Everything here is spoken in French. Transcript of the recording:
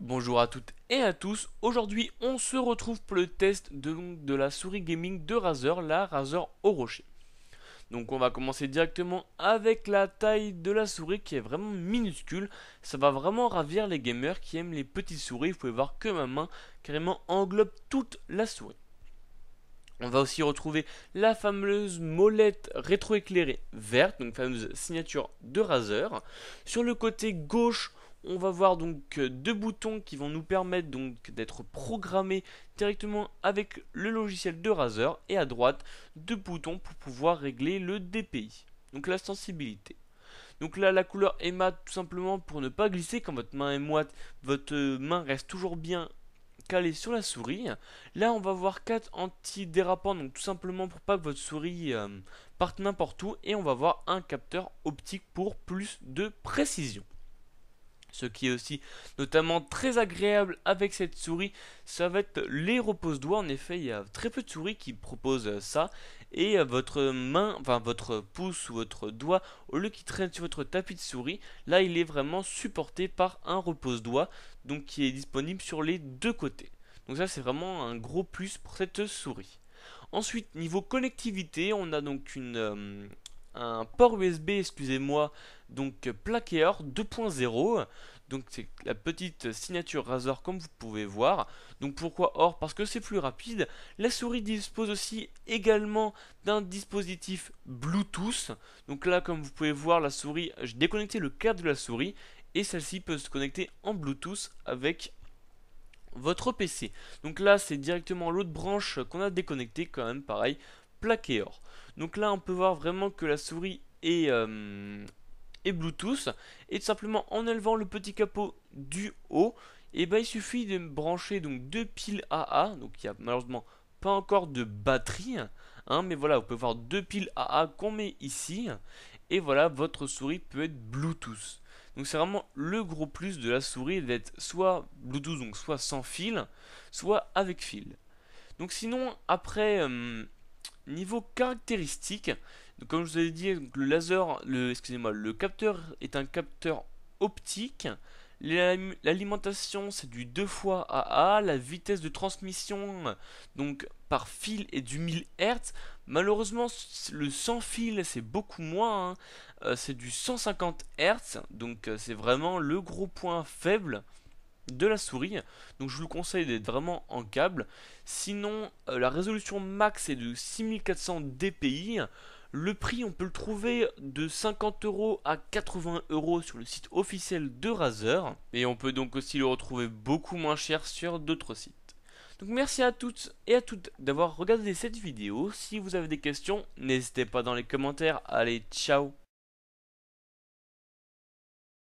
Bonjour à toutes et à tous, aujourd'hui on se retrouve pour le test de la souris gaming de Razer, la Razer au rocher. Donc on va commencer directement avec la taille de la souris qui est vraiment minuscule. Ça va vraiment ravir les gamers qui aiment les petites souris. Vous pouvez voir que ma main carrément englobe toute la souris. On va aussi retrouver la fameuse molette rétroéclairée verte, donc fameuse signature de Razer. Sur le côté gauche, on va voir donc deux boutons qui vont nous permettre donc d'être programmés directement avec le logiciel de Razer, et à droite deux boutons pour pouvoir régler le DPI, donc la sensibilité. Donc là, la couleur est mat tout simplement pour ne pas glisser. Quand votre main est moite, votre main reste toujours bien calée sur la souris. Là, on va voir 4 anti-dérapants, donc tout simplement pour pas que votre souris parte n'importe où. Et on va voir un capteur optique pour plus de précision. Ce qui est aussi notamment très agréable avec cette souris, ça va être les repose-doigts. En effet, il y a très peu de souris qui proposent ça. Et votre main, enfin votre pouce ou votre doigt, au lieu qu'il traîne sur votre tapis de souris, là il est vraiment supporté par un repose-doigt, donc qui est disponible sur les deux côtés. Donc ça c'est vraiment un gros plus pour cette souris. Ensuite, niveau connectivité, on a donc un port USB, excusez-moi, donc plaqué or 2.0. Donc c'est la petite signature Razer comme vous pouvez voir. Donc pourquoi or? Parce que c'est plus rapide. La souris dispose aussi également d'un dispositif Bluetooth. Donc là, comme vous pouvez voir, la souris, j'ai déconnecté le câble de la souris et celle-ci peut se connecter en Bluetooth avec votre PC. Donc là, c'est directement l'autre branche qu'on a déconnectée, quand même pareil, plaqué or. Donc là, on peut voir vraiment que la souris est Bluetooth, et tout simplement en élevant le petit capot du haut, et ben il suffit de brancher donc deux piles AA. Donc il n'y a malheureusement pas encore de batterie, hein, mais voilà, vous pouvez voir deux piles AA qu'on met ici, et voilà, votre souris peut être Bluetooth. Donc c'est vraiment le gros plus de la souris d'être soit Bluetooth, donc soit sans fil, soit avec fil. Donc sinon, après, niveau caractéristiques, donc comme je vous avais dit, le laser, excusez-moi, le capteur est un capteur optique. L'alimentation c'est du 2 fois AA. La vitesse de transmission donc par fil est du 1000 Hz. Malheureusement le sans fil c'est beaucoup moins, hein. C'est du 150 Hz. Donc c'est vraiment le gros point faible de la souris. Donc je vous le conseille d'être vraiment en câble. Sinon la résolution max est de 6400 dpi. Le prix, on peut le trouver de 50 € à 80 € sur le site officiel de Razer. Et on peut donc aussi le retrouver beaucoup moins cher sur d'autres sites. Donc merci à toutes et à toutes d'avoir regardé cette vidéo. Si vous avez des questions, n'hésitez pas dans les commentaires. Allez, ciao!